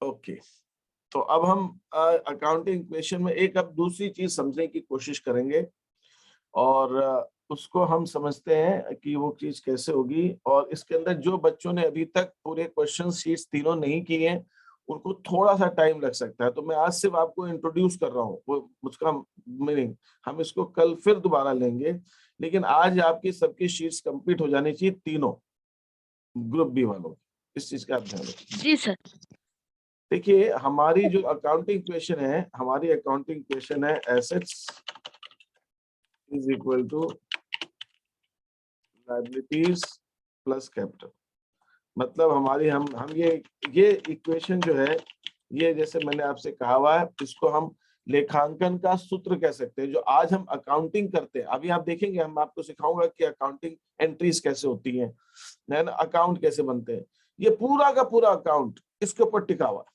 Okay, तो अब हम अकाउंटिंग इक्वेशन में एक अब दूसरी चीज समझने की कोशिश करेंगे, और उसको हम समझते हैं कि वो चीज कैसे होगी। और इसके अंदर जो बच्चों ने अभी तक पूरे क्वेश्चन शीट्स तीनों नहीं किए हैं, उनको थोड़ा सा टाइम लग सकता है। तो मैं आज सिर्फ आपको इंट्रोड्यूस कर रहा हूँ, वो उसका मीनिंग हम इसको कल फिर दोबारा लेंगे। लेकिन आज आपकी सबकी शीट्स कंप्लीट हो जानी चाहिए, तीनों ग्रुप बी वालों की। इस चीज का आप ध्यान रखिए। जी सर। देखिए, हमारी जो अकाउंटिंग इक्वेशन है, हमारी अकाउंटिंग इक्वेशन है assets is equal to liabilities plus capital. मतलब हमारी हम ये इक्वेशन जो है, ये जैसे मैंने आपसे कहा हुआ है, इसको हम लेखांकन का सूत्र कह सकते हैं। जो आज हम अकाउंटिंग करते हैं, अभी आप देखेंगे, हम आपको सिखाऊंगा कि अकाउंटिंग एंट्रीज कैसे होती हैं, है ना, अकाउंट कैसे बनते हैं। ये पूरा का पूरा अकाउंट इसके ऊपर टिका हुआ है,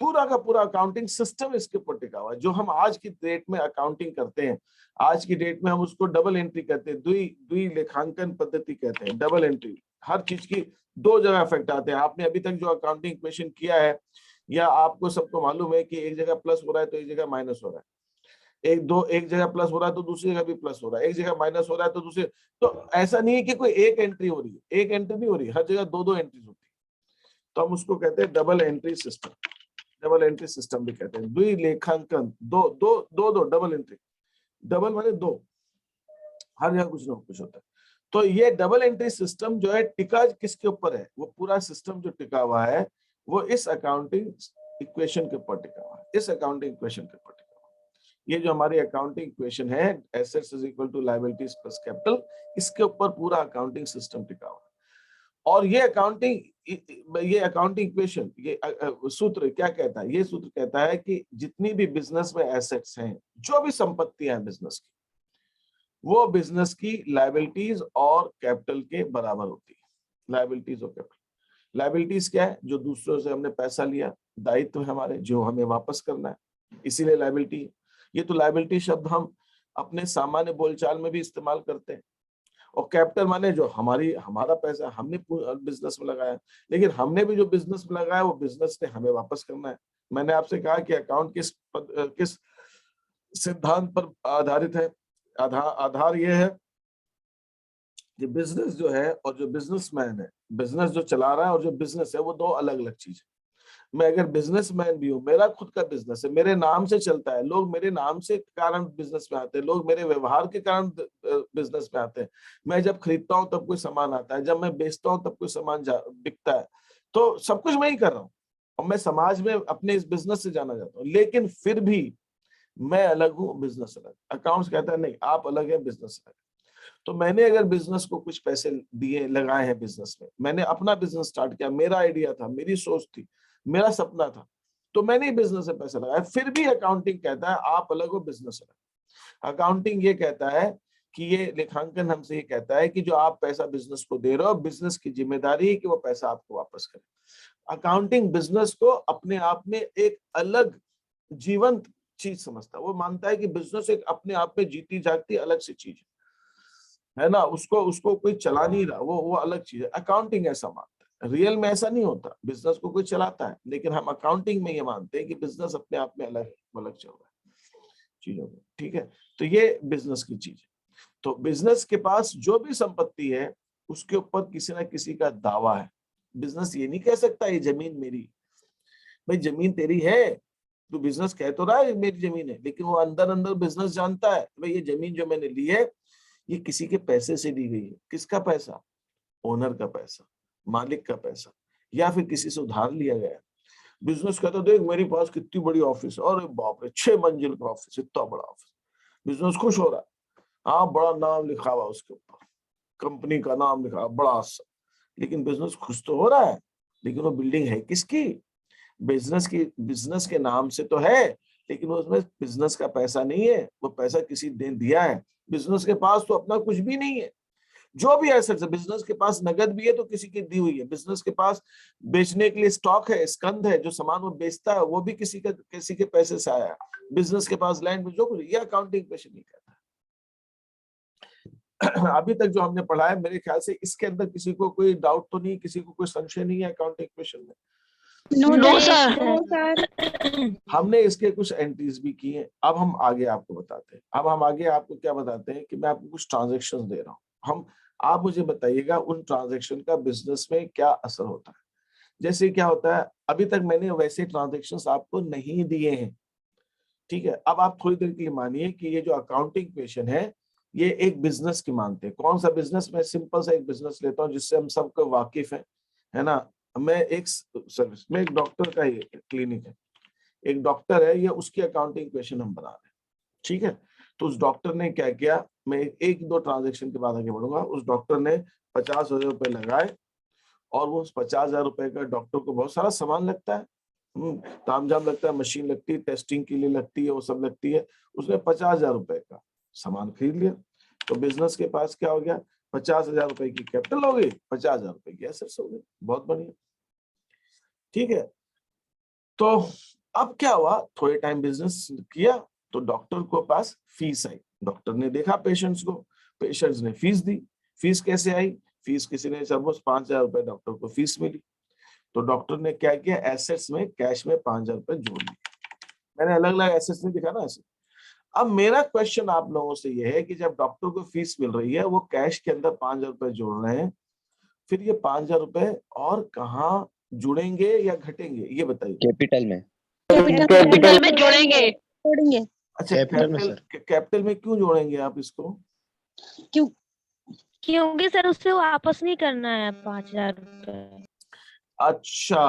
पूरा का पूरा अकाउंटिंग सिस्टम इसके ऊपर टिका हुआ है। जो हम आज की डेट में अकाउंटिंग करते हैं, आज की डेट में हम उसको डबल एंट्री कहते हैं, द्वि लेखांकन पद्धति कहते हैं, डबल एंट्री। हर चीज की दो जगह इफेक्ट आते हैं। आपने अभी तक जो अकाउंटिंग इक्वेशन किया है, या आपको सबको मालूम है कि एक जगह प्लस हो रहा है तो एक जगह माइनस हो रहा है, एक जगह प्लस हो रहा है तो दूसरी जगह भी प्लस हो रहा है, एक जगह माइनस हो रहा है तो दूसरी। तो ऐसा नहीं है कि कोई एक एंट्री हो रही है, एक एंट्री नहीं हो रही, हर जगह दो दो एंट्रीज होती है। तो हम उसको कहते हैं double entry system, double entry system भी कहते हैं। द्विलेखांकन, दो दो दो दो डबल एंट्री, डबल माने दो, हर जगह कुछ ना कुछ होता है। तो ये डबल एंट्री सिस्टम जो है, टिका किसके ऊपर है? वो पूरा सिस्टम जो टिका हुआ है, वो इस अकाउंटिंग इक्वेशन के ऊपर टिका हुआ है, इस अकाउंटिंग इक्वेशन के ऊपर टिका हुआ है। ये जो हमारी अकाउंटिंग इक्वेशन है, assets is equal to liabilities plus capital, इसके ऊपर पूरा अकाउंटिंग सिस्टम टिका हुआ है। और ये अकाउंटिंग इक्वेशन, ये सूत्र क्या कहता है? ये सूत्र कहता है कि जितनी भी बिजनेस में एसेट्स हैं, जो भी संपत्तियां हैं बिजनेस की, वो बिजनेस की लायबिलिटीज और कैपिटल के बराबर होती है। लायबिलिटीज और कैपिटल, लायबिलिटीज क्या है? जो दूसरों से हमने पैसा लिया, दायित्व है हमारे, जो हमें वापस करना है, इसीलिए लायबिलिटी। ये तो लायबिलिटी शब्द हम अपने सामान्य बोलचाल में भी इस्तेमाल करते हैं। और कैपिटल माने जो हमारा पैसा हमने बिजनेस में लगाया, लेकिन हमने भी जो बिजनेस में लगाया, वो बिजनेस ने हमें वापस करना है। मैंने आपसे कहा कि अकाउंट किस सिद्धांत पर आधारित है? आधार ये है कि बिजनेस जो है और जो बिजनेसमैन है, बिजनेस जो चला रहा है और जो बिजनेस है, वो दो अलग अलग चीज है। मैं अगर बिजनेसमैन भी हूँ, मेरा खुद का बिजनेस है, मेरे नाम से चलता है, लोग मेरे नाम से कारण बिजनेस में आते हैं, लोग मेरे व्यवहार के कारण बिजनेस में आते हैं। मैं जब खरीदता हूँ तब कोई सामान आता है, जब मैं बेचता हूँ तब कोई सामान बिकता है। तो सब कुछ मैं ही कर रहा हूँ, और मैं समाज में अपने इस बिजनेस से जाना जाता हूँ। लेकिन फिर भी मैं अलग हूँ, बिजनेस अलग। अकाउंट्स कहता है नहीं, आप अलग है, बिजनेस अलग। तो मैंने अगर बिजनेस को कुछ पैसे दिए, लगाए हैं बिजनेस में, मैंने अपना बिजनेस स्टार्ट किया, मेरा आइडिया था, मेरी सोच थी, मेरा सपना था, तो मैंने ही बिजनेस में पैसा लगाया। फिर भी अकाउंटिंग कहता है आप अलग हो, बिजनेस अलग। अकाउंटिंग ये कहता है कि ये लेखांकन हमसे ये कहता है कि जो आप पैसा बिजनेस को दे रहे हो, बिजनेस की जिम्मेदारी है कि वो पैसा आपको वापस करे। अकाउंटिंग बिजनेस को अपने आप में एक अलग जीवंत चीज समझता है। वो मानता है कि बिजनेस एक अपने आप में जीती जागती अलग सी चीज है ना, उसको उसको कोई चला नहीं रहा, वो अलग चीज है। अकाउंटिंग ऐसा मानता है, रियल में ऐसा नहीं होता। बिजनेस को कोई चलाता है, लेकिन हम अकाउंटिंग में ये मानते हैं कि बिजनेस अपने आप में अलग अलग चल रहा है चीजों में। ठीक है, तो ये बिजनेस की चीज है। तो बिजनेस के पास जो भी संपत्ति है, उसके ऊपर किसी ना किसी का दावा है। बिजनेस ये नहीं कह सकता ये जमीन मेरी। भाई जमीन तेरी है, तू बिजनेस कह तो रहा है मेरी जमीन है, लेकिन वो अंदर अंदर बिजनेस जानता है भाई ये जमीन जो मैंने ली है, ये किसी के पैसे से ली गई है। किसका पैसा? ओनर का पैसा, मालिक का पैसा, या फिर किसी से उधार लिया गया। बिजनेस कहता देख मेरे पास कितनी बड़ी ऑफिस है, अरे बाप रे 6 मंजिल का ऑफिस, इतना बड़ा ऑफिस। बिजनेस खुश हो रहा है, हाँ बड़ा नाम लिखा हुआ उसके ऊपर, कंपनी का नाम लिखा बड़ा सा। लेकिन बिजनेस खुश तो हो रहा है, लेकिन वो बिल्डिंग है किसकी? बिजनेस के नाम से तो है, लेकिन उसमें बिजनेस का पैसा नहीं है, वो पैसा किसी ने दिया है। बिजनेस के पास तो अपना कुछ भी नहीं है। जो भी एसेट्स है, बिजनेस के पास नगद भी है तो किसी की दी हुई है, बिजनेस के पास बेचने के लिए स्टॉक है, स्कंध है, जो सामान वो बेचता है वो भी किसी के पैसे से आया है। बिजनेस के पास लैंड, जो कुछ, ये अकाउंटिंग क्वेश्चन नहीं कहता है। अभी तक जो हमने पढ़ा है, मेरे ख्याल से इसके अंदर किसी को कोई डाउट तो नहीं, किसी को कोई संशय नहीं है अकाउंटिंग क्वेश्चन में। No sir. हमने इसके कुछ एंट्रीज भी की हैं। अब हम आगे आपको बताते हैं। अब हम आगे आपको क्या बताते हैं कि मैं आपको कुछ ट्रांजेक्शन दे रहा हूँ। हम आप मुझे बताइएगा उन ट्रांजेक्शन का बिजनेस में क्या असर होता है। जैसे क्या होता है, अभी तक मैंने वैसे ट्रांजेक्शन्स आपको नहीं दिए हैं, ठीक है। अब आप थोड़ी देर के लिए मानिए कि ये जो अकाउंटिंग क्वेश्चन है ये एक बिजनेस की मानते हैं। कौन सा बिजनेस? मैं सिंपल सा एक बिजनेस लेता हूँ जिससे हम सबको वाकिफ है ना। मैं एक सर्विस में, एक डॉक्टर का ये क्लिनिक है, एक डॉक्टर है, ये उसकी अकाउंटिंग क्वेश्चन हम बना रहे हैं, ठीक है। तो उस डॉक्टर ने क्या किया, मैं एक दो ट्रांजेक्शन के बाद आगे बढ़ूंगा। उस डॉक्टर ने 50,000 रुपए लगाए और वो उस 50,000 रुपए का डॉक्टर को बहुत सारा सामान लगता है, तामझाम लगता है, मशीन लगती है, टेस्टिंग के लिए लगती है, वो सब लगती है। उसने 50,000 रुपए का सामान खरीद लिया। तो बिजनेस के पास क्या हो गया, 50,000 रुपए की कैपिटल हो गई, 50,000 रुपए की एसेट्स हो गई। बहुत बढ़िया, ठीक है। तो अब क्या हुआ, थोड़े टाइम बिजनेस किया तो डॉक्टर को पास फीस आई। डॉक्टर ने देखा पेशेंट्स को, पेशेंट्स ने फीस दी। फीस कैसे आई? फीस किसी ने सपोज 5,000 रुपए डॉक्टर को फीस मिली, तो डॉक्टर ने क्या किया, एसेट्स में कैश में 5,000 रुपए जोड़ दिए। मैंने अलग अलग एसेट्स नहीं दिखा ना ऐसे। अब मेरा क्वेश्चन आप लोगों से ये है कि जब डॉक्टर को फीस मिल रही है, वो कैश के अंदर 5,000 रुपए जोड़ रहे हैं, फिर ये 5,000 रुपए और कहाँ जुड़ेंगे या घटेंगे, ये बताइए। कैपिटल में। कैपिटल में जोड़ेंगे। अच्छा, कैपिटल में सर। कैपिटल में क्यों जोड़ेंगे आप इसको? क्योंकि सर उससे वापस नहीं करना है 5,000 रुपए। अच्छा,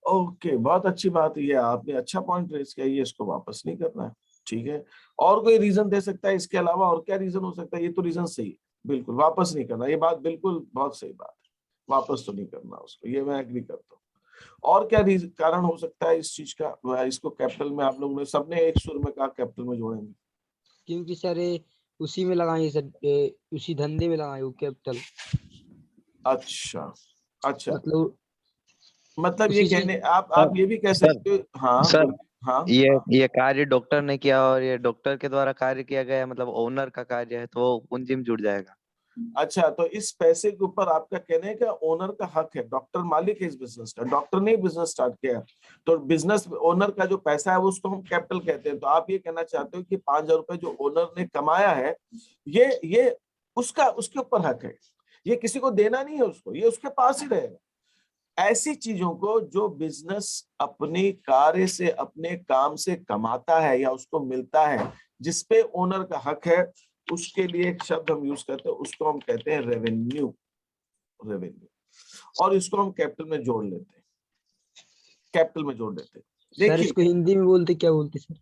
ओके, बहुत अच्छी बात है, आपने अच्छा पॉइंट रेज किया, ये इसको वापस नहीं करना है, ठीक है। और कोई रीजन दे सकता है इसके अलावा? और क्या रीजन हो सकता है? ये तो रीजन सही है, बिल्कुल वापस नहीं करना, ये बात बिल्कुल बहुत सही बात है, वापस तो नहीं करना उसको, ये मैं एग्री करता हूँ। और क्या कारण हो सकता है इस चीज का? इसको कैपिटल में आप लोगों ने सबने एक सुर में कहा कैपिटल में जोड़ेंगे, क्योंकि सर उसी में लगाएंगे सर, उसी धंधे में लगाएंगे वो कैपिटल। अच्छा अच्छा, मतलब ये उसी से। कहने आप ये भी कह सकते हो। हाँ सर, हाँ, ये कार्य डॉक्टर ने किया और ये डॉक्टर के द्वारा कार्य किया गया, मतलब ओनर का कार्य है, तो वो पूंजी में जुड़ जाएगा। अच्छा, तो इस पैसे के ऊपर आपका कहने का ओनर का हक है, डॉक्टर मालिक है इस बिजनेस का, डॉक्टर ने बिजनेस स्टार्ट किया, तो बिजनेस ओनर का जो पैसा है वो उसको हम कैपिटल कहते हैं। तो आप ये कहना चाहते हो कि 5,000 रुपए जो ओनर ने कमाया है, ये उसका, उसके ऊपर हक है, ये किसी को देना नहीं है उसको, ये उसके पास ही रहेगा। ऐसी चीजों को जो बिजनेस अपने कार्य से, अपने काम से कमाता है या उसको मिलता है, जिसपे ओनर का हक है, उसके लिए एक शब्द हम यूज करते हैं, उसको हम कहते हैं रेवेन्यू। रेवेन्यू, और इसको हम कैपिटल में जोड़ लेते हैं, कैपिटल में जोड़ देते हैं। सर इसको हिंदी में बोलते क्या बोलते सर?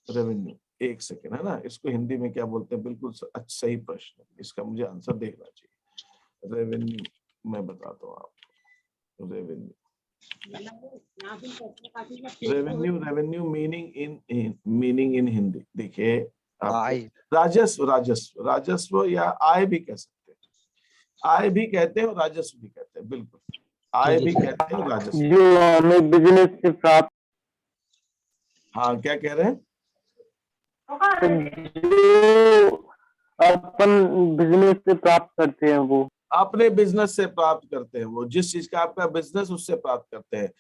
रेवेन्यू, एक सेकेंड, है ना, इसको हिंदी में क्या बोलते हैं? बिल्कुल सही प्रश्न, इसका मुझे आंसर देखना चाहिए। रेवेन्यू मैं बताता हूँ आपको। Revenue, revenue meaning in Hindi देखिए, आय। राजस्व, राजस्व, राजस्व या आय भी कह सकते हैं, आय भी कहते हैं और राजस्व भी कहते हैं, बिल्कुल, आय भी कहते हैं, राजस्व। जो हमें बिजनेस से प्राप्त, हाँ क्या कह रहे हैं? जो अपन बिजनेस से प्राप्त करते हैं वो अपने बिजनेस से प्राप्त करते हैं, वो जिस चीज का आपका बिजनेस, उससे प्राप्त करते हैं।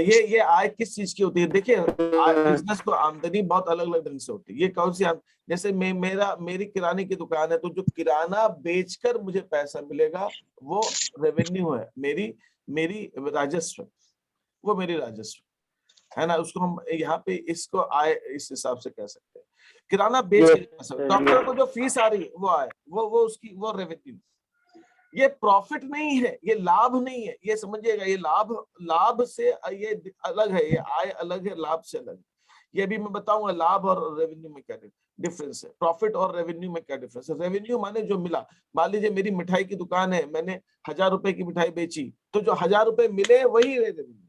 ये आय किस चीज की होती है? देखिए, बिजनेस को आमदनी बहुत अलग अलग ढंग से होती है। ये कौन सी जैसे मेरी किराने की दुकान है, तो जो किराना बेचकर मुझे पैसा मिलेगा वो रेवेन्यू है, मेरी राजस्व, वो मेरी राजस्व है ना। उसको हम यहाँ पे इसको आय इस हिसाब से कह सकते हैं। किराना बेच के पैसा, डॉक्टर को जो फीस आ रही है वो आय, वो उसकी वो रेवेन्यू। ये प्रॉफिट नहीं है, ये लाभ नहीं है, ये समझिएगा, ये लाभ से ये अलग है, ये आय अलग है, लाभ से अलग है। ये भी मैं बताऊंगा लाभ और रेवेन्यू में क्या डिफरेंस है, प्रॉफिट और रेवेन्यू में क्या डिफरेंस है। रेवेन्यू माने जो मिला, मान लीजिए मेरी मिठाई की दुकान है, मैंने 1,000 रुपए की मिठाई बेची, तो जो 1,000 रुपए मिले वही रेवेन्यू।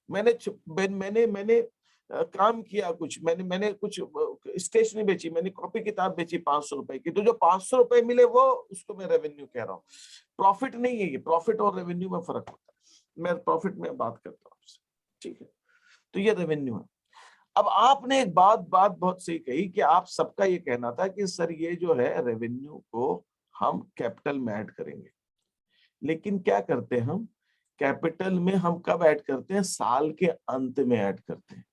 मैंने काम किया कुछ, मैंने कुछ स्टेशनरी बेची, मैंने कॉपी किताब बेची 500 रुपए की, तो जो 500 रुपए मिले वो, उसको मैं रेवेन्यू कह रहा हूँ। प्रॉफिट नहीं है ये, प्रॉफिट और रेवेन्यू में फर्क होता है, मैं प्रॉफिट में बात करता हूँ आपसे, ठीक है। तो ये रेवेन्यू है। अब आपने एक बात बहुत सही कही कि आप सबका ये कहना था कि सर ये जो है रेवेन्यू को हम कैपिटल में ऐड करेंगे, लेकिन क्या करते हैं हम कैपिटल में हम कब ऐड करते हैं? साल के अंत में ऐड करते हैं।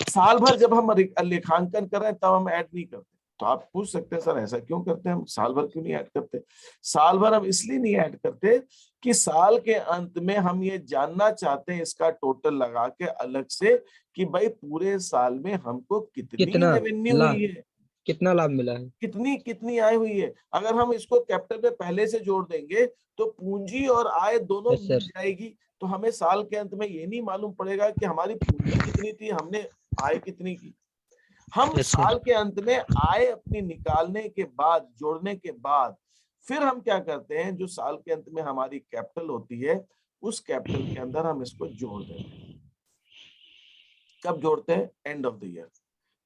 साल भर जब हम लेखांकन कर रहे हैं तब हम ऐड नहीं करते। तो आप पूछ सकते हैं सर ऐसा क्यों करते हैं, हम साल भर क्यों नहीं ऐड करते? साल भर हम इसलिए नहीं ऐड करते कि साल के अंत में हम ये जानना चाहते हैं इसका टोटल लगा के अलग से कि भाई पूरे साल में हमको कितनी कितना रेवेन्यू लाभ, हुई है, कितना लाभ मिला है। कितनी कितनी आय हुई है। अगर हम इसको कैपिटल में पहले से जोड़ देंगे तो पूंजी और आय दोनों Yes, मिल sir. जाएगी, तो हमें साल के अंत में ये नहीं मालूम पड़ेगा कि हमारी पूंजी कितनी थी, हमने आय कितनी की। हम Yes, sir. साल के अंत में आय अपनी निकालने के बाद, जोड़ने के बाद फिर हम क्या करते हैं, जो साल के अंत में हमारी कैपिटल होती है उस कैपिटल के अंदर हम इसको जोड़ देते हैं। कब जोड़ते हैं? End of the year.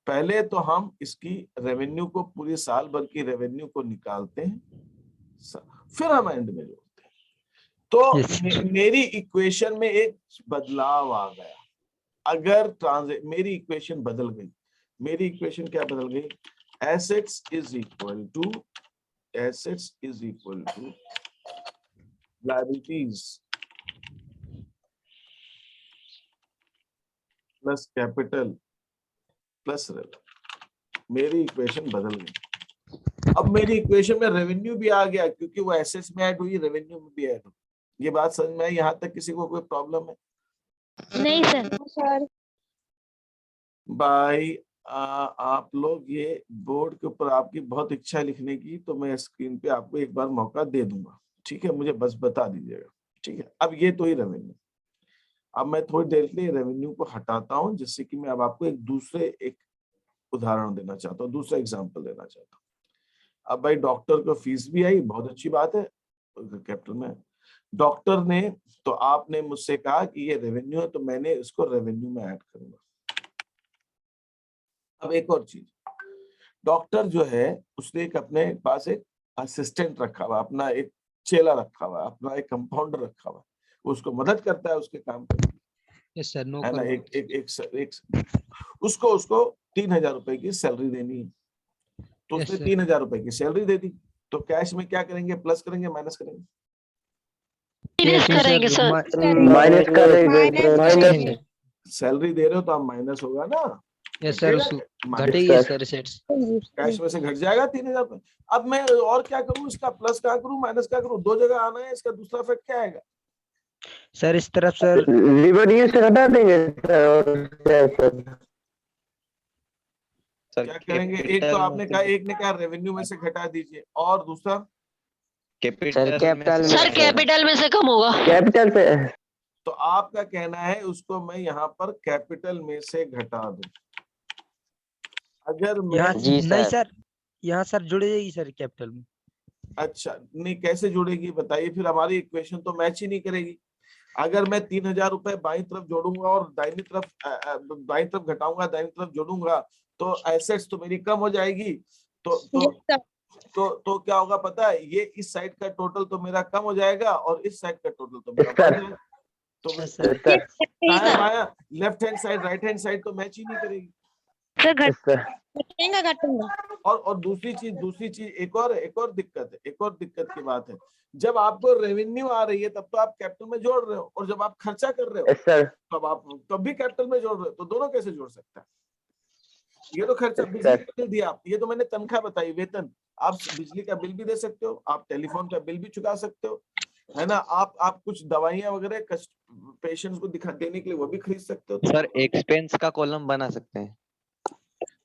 पहले तो हम इसकी रेवेन्यू को, पूरी साल भर की रेवेन्यू को निकालते हैं, फिर हम एंड में जोड़ते हैं। तो Yes. मेरी इक्वेशन में एक बदलाव आ गया। अगर मेरी इक्वेशन बदल गई, मेरी इक्वेशन क्या बदल गई? Assets is equal to liabilities plus capital plus revenue. मेरी इक्वेशन बदल गई। अब मेरी इक्वेशन में रेवेन्यू भी आ गया क्योंकि वो एसेट्स में ऐड हुई, रेवेन्यू में भी ऐड हुई। ये बात समझ में आई? यहाँ तक किसी को कोई प्रॉब्लम है? नहीं सर। भाई आप लोग ये बोर्ड के ऊपर आपकी बहुत इच्छा है लिखने की, तो मैं स्क्रीन पे आपको एक बार मौका दे दूंगा, ठीक है? मुझे बस बता दीजिएगा, ठीक है? अब ये तो ही रेवेन्यू। अब मैं थोड़ी देर के लिए रेवेन्यू को हटाता हूं, जिससे कि मैं अब आपको एक उदाहरण देना चाहता हूँ, दूसरा एग्जाम्पल देना चाहता हूँ। अब भाई डॉक्टर को फीस भी आई, बहुत अच्छी बात है, कैपिटल में डॉक्टर ने, तो आपने मुझसे कहा कि ये रेवेन्यू है, तो मैंने इसको रेवेन्यू में ऐड करूंगा। अब एक और चीज, डॉक्टर जो है उसने एक अपने पास एक असिस्टेंट रखा हुआ, अपना एक चेला रखा हुआ, अपना एक कंपाउंडर रखा हुआ, उसको मदद करता है उसके काम करने में, Yes, sir. No है ना? problem. एक उसको 3,000 रुपए की सैलरी देनी है, तो Yes, उसने sir. 3,000 रुपए की सैलरी दे दी। तो कैश में क्या करेंगे? प्लस करेंगे, माइनस करेंगे? Yes, करेंगे sir. सर। माइनस करेंगे। सैलरी दे रहे हो तो आप माइनस होगा ना? Yes, sir. घटेगा, घटेगी Yes, सर assets. कैश में से घट जाएगा 3,000 रुपए। अब मैं और क्या करूं? इसका प्लस क्या करूं, माइनस क्या करूं? दो जगह आना है, इसका दूसरा इफेक्ट क्या आएगा? सर इस तरफ सर रेवेन्यू से घटा देंगे सर, और क्या है सर? क्या करेंगे? एक तो आपने कहा, एक ने कहा रेवेन्यू में से घटा दीजिए, और दूसरा कैपिटल में से कम होगा। कैपिटल पे तो आपका कहना है उसको मैं यहाँ पर कैपिटल में से घटा दूं। अगर मैं, यहाँ जी नहीं सर। सर, यहाँ सर जुड़ जाएगी सर कैपिटल में। अच्छा नहीं, कैसे जुड़ेगी बताइए? फिर हमारी इक्वेशन तो मैच ही नहीं करेगी। अगर मैं 3,000 रुपए बाईं तरफ जोड़ूंगा और दाहिनी तरफ घटाऊंगा, दाहिनी तरफ जोड़ूंगा, तो एसेट्स तो मेरी कम हो जाएगी। तो क्या होगा पता है? ये इस साइड का टोटल तो मेरा कम हो जाएगा और इस साइड का टोटल तो मेरा बढ़ जाएगा। तो sir left hand side, right hand side तो मैच ही नहीं करेगी। और दूसरी चीज एक और दिक्कत की बात है, जब आपको रेवेन्यू आ रही है तब तो आप कैपिटल में जोड़ रहे हो, और जब आप खर्चा कर रहे हो सर तब आप तब भी कैपिटल में जोड़ रहे हो, तो दोनों कैसे जोड़ सकते हैं? ये तो खर्चा, बिजली का बिल दिया आप, ये तो मैंने तनख्वाह बताई, वेतन। आप बिजली का बिल भी दे सकते हो, आप टेलीफोन का बिल भी चुका सकते हो, है ना? आप कुछ दवाइयां वगैरह पेशेंट्स को देने के लिए वो भी खरीद सकते हो। सर एक्सपेंस का कॉलम बना सकते हैं।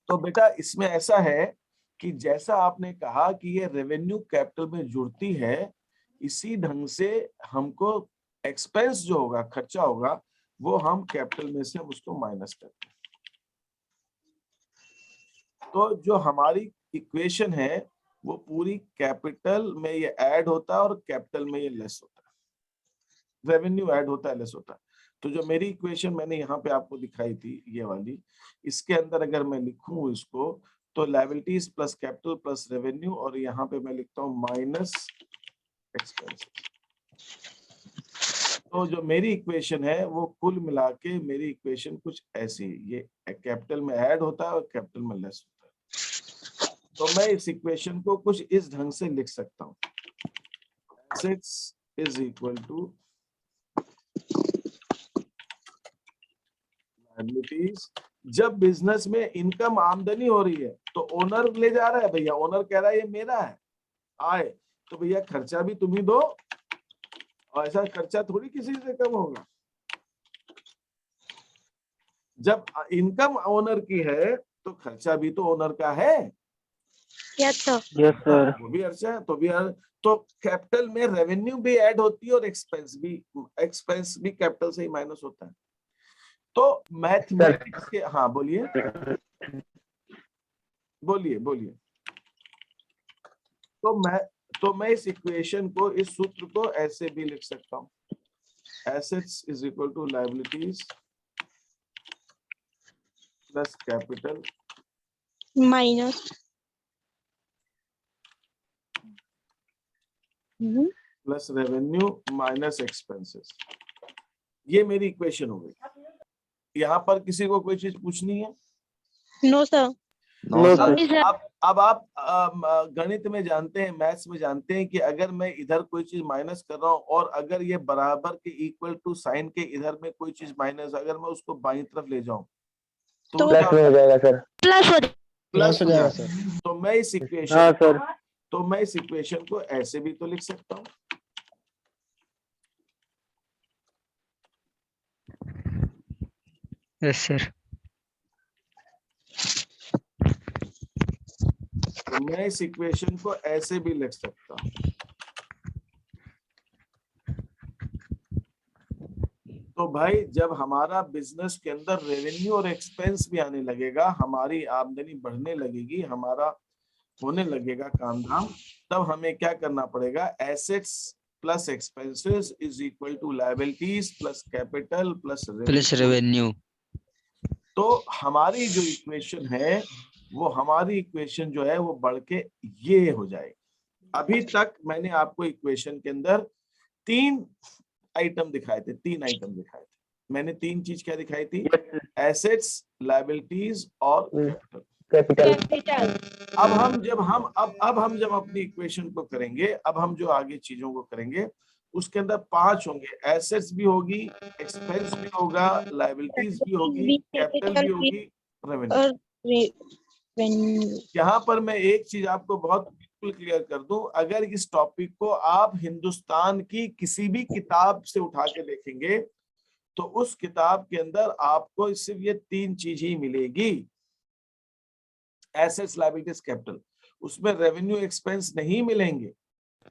तो बेटा इसमें ऐसा है कि जैसा आपने कहा कि ये रेवेन्यू कैपिटल में जुड़ती है, इसी ढंग से हमको एक्सपेंस जो होगा, खर्चा होगा, वो हम कैपिटल में से हम उसको माइनस करते हैं। तो जो हमारी इक्वेशन है वो पूरी कैपिटल में ये ऐड होता है और कैपिटल में ये लेस होता है, रेवेन्यू ऐड होता है, लेस होता है। तो जो मेरी इक्वेशन मैंने यहाँ पे आपको दिखाई थी, ये वाली, इसके अंदर अगर मैं लिखूं इसको, तो liabilities plus capital plus revenue, और यहाँ पे मैं लिखता हूँ माइनस एक्सपेंसेस। तो जो मेरी इक्वेशन है वो कुल मिला के मेरी इक्वेशन कुछ ऐसी, ये कैपिटल में ऐड होता है और कैपिटल में लेस होता है। तो मैं इस इक्वेशन को कुछ इस ढंग से लिख सकता हूँ, assets is equal to liabilities. जब बिजनेस में इनकम आमदनी हो रही है तो ओनर ले जा रहा है, भैया ओनर कह रहा है ये मेरा है आए, तो भैया खर्चा भी तुम ही दो, और ऐसा खर्चा थोड़ी किसी से कम होगा। जब इनकम ओनर की है तो खर्चा भी तो ओनर का है। Yes sir. Yes sir. वो भी खर्चा है तो कैपिटल में रेवेन्यू भी ऐड होती है और एक्सपेंस भी कैपिटल से ही माइनस होता है। तो मैथमेटिक्स के, हाँ बोलिए बोलिए बोलिए। तो मैं इस इक्वेशन को, इस सूत्र को ऐसे भी लिख सकता हूं, assets is equal to liabilities plus capital minus plus revenue minus expenses. ये मेरी इक्वेशन हो गई। यहाँ पर किसी को कोई चीज पूछनी है? No sir. No no sir. Sir. अब आप गणित में जानते हैं, मैथ्स में जानते हैं कि अगर मैं इधर कोई चीज माइनस कर रहा हूं और अगर ये बराबर के इक्वल टू साइन के इधर में कोई चीज माइनस, अगर मैं उसको बाईं तरफ ले जाऊं तो प्लस में हो जाएगा सर। प्लस हो प्लस हो जाएगा सर। तो मैं इस हाँ इक्वेशन सर। तो मैं इस इक्वेशन को ऐसे भी तो लिख सकता हूँ, यस सर। तो मैं इस इक्वेशन को ऐसे भी लिख सकता हूँ। तो भाई जब हमारा बिजनेस के अंदर रेवेन्यू और एक्सपेंस भी आने लगेगा, हमारी आमदनी बढ़ने लगेगी, हमारा होने लगेगा काम धाम, तब हमें क्या करना पड़ेगा? Assets plus expenses is equal to liabilities plus capital plus revenue. तो हमारी जो इक्वेशन है वो हमारी इक्वेशन जो है वो बढ़ के ये हो जाएगी। अभी तक मैंने आपको इक्वेशन के अंदर तीन आइटम दिखाए थे, मैंने तीन चीज क्या दिखाई थी? एसेट्स, लायबिलिटीज और कैपिटल। कैपिटल। अब हम जब अपनी इक्वेशन को करेंगे, अब हम जो आगे चीजों को करेंगे उसके अंदर पांच होंगे, एसेट्स भी होगी, एक्सपेंस भी होगा, लायबिलिटीज भी होगी, कैपिटल भी होगी, रेवेन्यू। यहाँ पर मैं एक चीज आपको बहुत बिल्कुल क्लियर कर दूं, अगर इस टॉपिक को आप हिंदुस्तान की किसी भी किताब से उठा के देखेंगे तो उस किताब के अंदर आपको सिर्फ ये तीन चीज ही मिलेगी, एसेट्स, लायबिलिटीज, कैपिटल। उसमें रेवेन्यू एक्सपेंस नहीं मिलेंगे।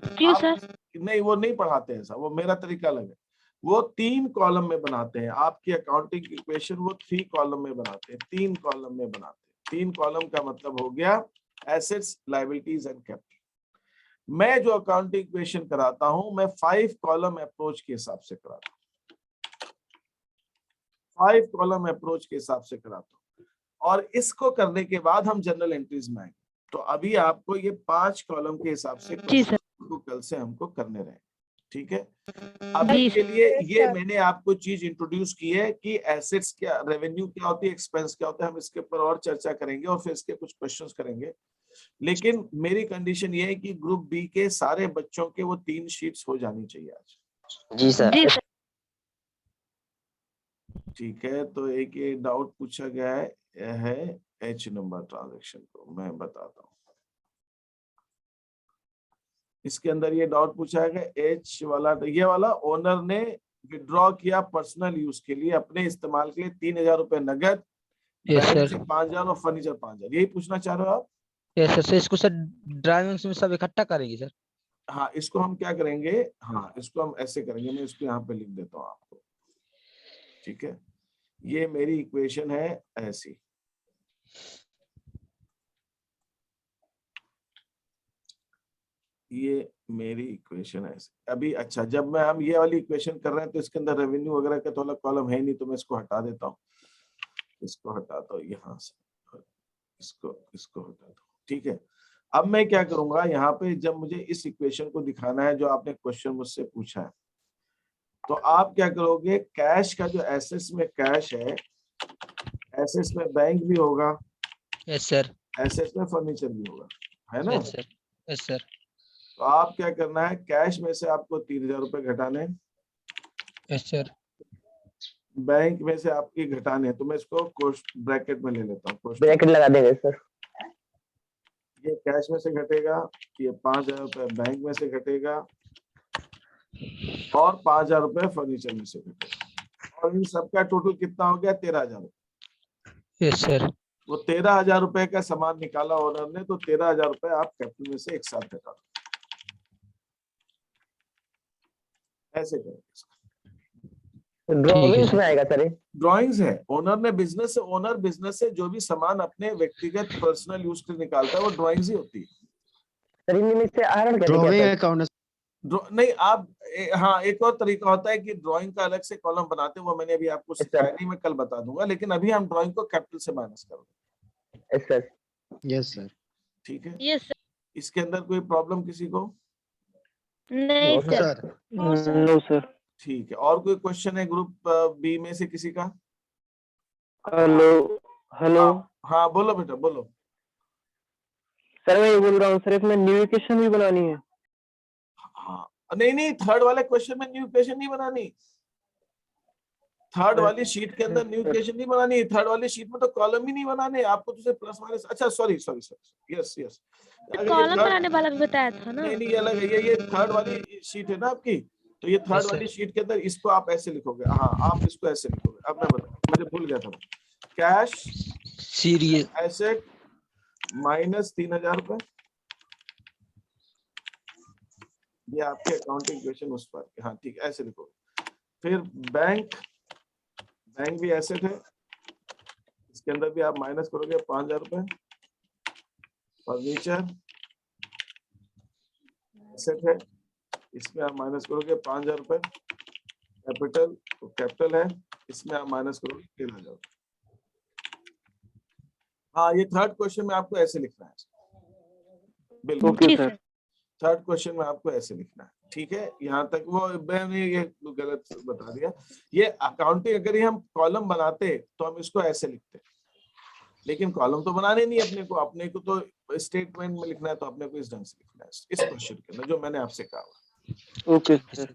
क्यों सर? नहीं, वो नहीं पढ़ाते ऐसा, वो मेरा तरीका अलग है। वो तीन कॉलम में बनाते हैं आपकी अकाउंटिंग इक्वेशन, वो 3 कॉलम में बनाते हैं, 3 कॉलम में बनाते हैं। 3 कॉलम का मतलब हो गया एसेट्स, लायबिलिटीज एंड कैपिटल। मैं जो अकाउंटिंग इक्वेशन कराता हूं मैं 5 कॉलम अप्रोच के हिसाब से कराता हूं, 5 कॉलम अप्रोच के हिसाब से कराता हूं, और इसको करने के बाद हम जनरल एंट्रीज में आएंगे। तो अभी आपको ये 5 कॉलम के हिसाब से कल से हमको करने रहे, ठीक है? अभी के लिए ये मैंने आपको चीज इंट्रोड्यूस की है कि एसेट्स क्या, रेवेन्यू क्या होती है, एक्सपेंस क्या होता है, हम इसके ऊपर और चर्चा करेंगे और फिर इसके कुछ क्वेश्चंस करेंगे। लेकिन मेरी कंडीशन ये है कि ग्रुप बी के सारे बच्चों के वो 3 शीट्स हो जानी चाहिए आज। जी सर। ठीक है, तो एक ये डाउट पूछा गया है एच नंबर ट्रांजैक्शन को मैं बताता हूँ। इसके अंदर ये डाउट पूछा गया एच वाला, ये वाला ओनर ने विड्रॉ किया पर्सनल यूज के लिए, अपने इस्तेमाल के लिए 3000 रुपए नगद, बैंक से 5000 और फर्नीचर 5000, यही पूछना चाह रहे हो आप? Yes sir. इसको सर ड्राइविंग में सब इकट्ठा करेंगे सर? हाँ, इसको हम क्या करेंगे, हाँ इसको हम ऐसे करेंगे, मैं इसको यहाँ पे लिख देता हूँ आपको, ठीक है? ये मेरी इक्वेशन है ऐसी, ये मेरी इक्वेशन है ऐसी। अभी अच्छा, जब मैं हम ये वाली इक्वेशन कर रहे हैं तो इसके अंदर रेवेन्यू वगैरह का थोड़ा कॉलम है नहीं, तो मैं इसको हटा देता हूँ, इसको हटाता हूँ यहाँ से, इसको हटा दो, ठीक है? अब मैं क्या करूंगा, यहाँ पे जब मुझे इस इक्वेशन को दिखाना है जो आपने क्वेश्चन मुझसे पूछा है, तो आप क्या करोगे, कैश का जो एसेट्स में कैश है, एसेट्स में बैंक भी होगा, यस सर। एसेट्स में फर्नीचर भी होगा, है ना? Yes sir. Yes sir. तो आप क्या करना है, कैश में से आपको 3000 रुपए घटाने, यस सर। बैंक में से आपकी घटाने हैं, तो मैं इसको ब्रैकेट में ले लेता हूँ। ब्रैकेट लगा देंगे सर। ये कैश में से घटेगा, ये 5,000 रुपए बैंक में से घटेगा और 5,000 रुपए फर्नीचर में से घटेगा, और इन सबका टोटल कितना हो गया? 13,000। Yes sir. वो 13,000 रुपए का सामान निकाला ओनर ने, तो 13,000 रुपए आप कैपिटल में से एक साथ घटा दो। ऐसे करेंगे। ड्राइंग्स में आएगा सर। ड्राइंग्स है, ओनर ने बिजनेस से, ओनर बिजनेस से जो भी सामान अपने व्यक्तिगत पर्सनल यूज के लिए निकालता है वो ड्राइंग्स ही होती है। सर इनमें से आयरन कैसे ड्राइंग क्या अकाउंट नहीं आप हाँ, एक और तरीका होता है कि ड्राइंग का अलग से कॉलम बनाते हैं, वो मैंने अभी आपको सिखाया नहीं, मैं कल बता दूंगा, लेकिन अभी हम ड्राइंग को कैपिटल से माइनस करेंगे। सर? Yes sir. ठीक है, यस सर। इसके अंदर कोई प्रॉब्लम किसी को? नहीं no sir. Sir no sir. ठीक है, और कोई क्वेश्चन है ग्रुप बी में से किसी का? हेलो हेलो हाँ बोलो बेटा बोलो। सर, मैं ये बोल रहा हूँ सर, इसमें न्यू इक्वेशन भी बनानी है? हाँ नहीं, थर्ड वाले क्वेश्चन में न्यू इक्वेशन नहीं बनानी। थर्ड वाली शीट के अंदर न्यू इक्वेशन नहीं बनानी। थर्ड वाली शीट में तो कॉलम ही नहीं बनाने आपको, तो प्लस माइनस। अच्छा सॉरी, यस कॉलम बनाने वाला भी बताया था ना। नहीं अलग है, ये थर्ड वाली शीट है ना आपकी, तो ये थर्ड Yes, वाली शीट के अंदर इसको आप ऐसे लिखोगे। हाँ आप इसको ऐसे लिखोगे। अब मैं बता, मुझे भूल गया था, कैश सीरियल एसेट माइनस 3,000 रुपए, ये आपके अकाउंटिंग क्वेश्चन उस पर। हाँ ठीक, ऐसे लिखोगे। फिर बैंक भी एसेट है, इसके अंदर भी आप माइनस करोगे 5,000 रुपए। फर्नीचर एसेट है, इसमें आप माइनस करोगे 5,000 रुपए। कैपिटल तो कैपिटल है, इसमें आप माइनस करोगे 13,000। हाँ ये थर्ड क्वेश्चन में आपको ऐसे लिखना है। बिल्कुल ओके सर। थर्ड क्वेश्चन में आपको ऐसे लिखना है। ठीक है, यहाँ तक वो मैंने ये गलत बता दिया। ये अकाउंटिंग अगर ये हम कॉलम बनाते तो हम इसको ऐसे लिखते, लेकिन कॉलम तो बनाने नहीं अपने को तो स्टेटमेंट में लिखना है, तो अपने को इस ढंग से लिखना है इस क्वेश्चन के अंदर जो मैंने आपसे कहा। Okay sir.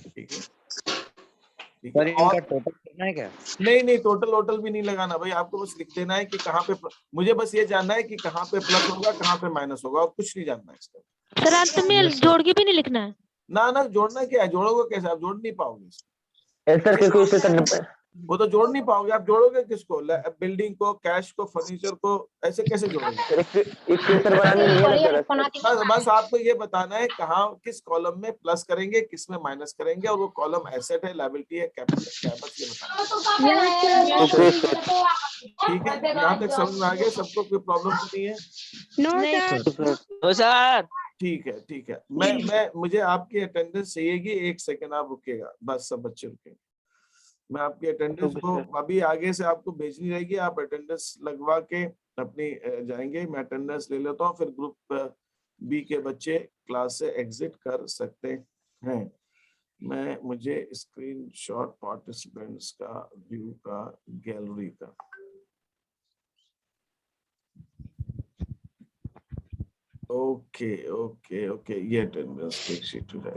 ठीक है सर इनका टोटल करना है क्या? नहीं टोटल भी नहीं लगाना भाई, आपको बस लिख देना है कि कहाँ पे मुझे बस ये जानना है कि कहाँ पे प्लस होगा कहाँ पे माइनस होगा, और कुछ नहीं जानना है इसका। सर अंत में जोड़ के भी नहीं लिखना है। ना जोड़ना क्या है, जोड़ोगे कैसे? आप जोड़ नहीं पाओगे सर क्योंकि इससे सर वो तो जोड़ नहीं पाओगे। आप जोड़ोगे किसको? बिल्डिंग को, कैश को, फर्नीचर को, ऐसे कैसे जोड़ोगे? इक्वेशन बनानी नहीं है ना सर। बस आपको ये बताना है कहाँ किस कॉलम में प्लस करेंगे, किस में माइनस करेंगे, और वो कॉलम एसेट है, लायबिलिटी है, कैपिटल क्या है, बस ये बताना। Okay sir. ठीक है, यहाँ तक समझ में आ गया सबको? कोई प्रॉब्लम तो नहीं है? नहीं तो सर ठीक है। मैं मुझे आपकी अटेंडेंस चाहिएगी। 1 सेकंड आप रुकिएगा, बस सब बच्चे रुकेंगे। मैं आपकी अटेंडेंस को अभी आगे से आपको भेजनी रहेगी, आप अटेंडेंस लगवा के अपनी जाएंगे। मैं अटेंडेंस ले लेता हूँ, फिर ग्रुप बी के बच्चे क्लास से एग्जिट कर सकते हैं। मुझे स्क्रीनशॉट पार्टिसिपेंट्स का व्यू का गैलरी का। ओके ये अटेंडेंस शीट हो जाएगी।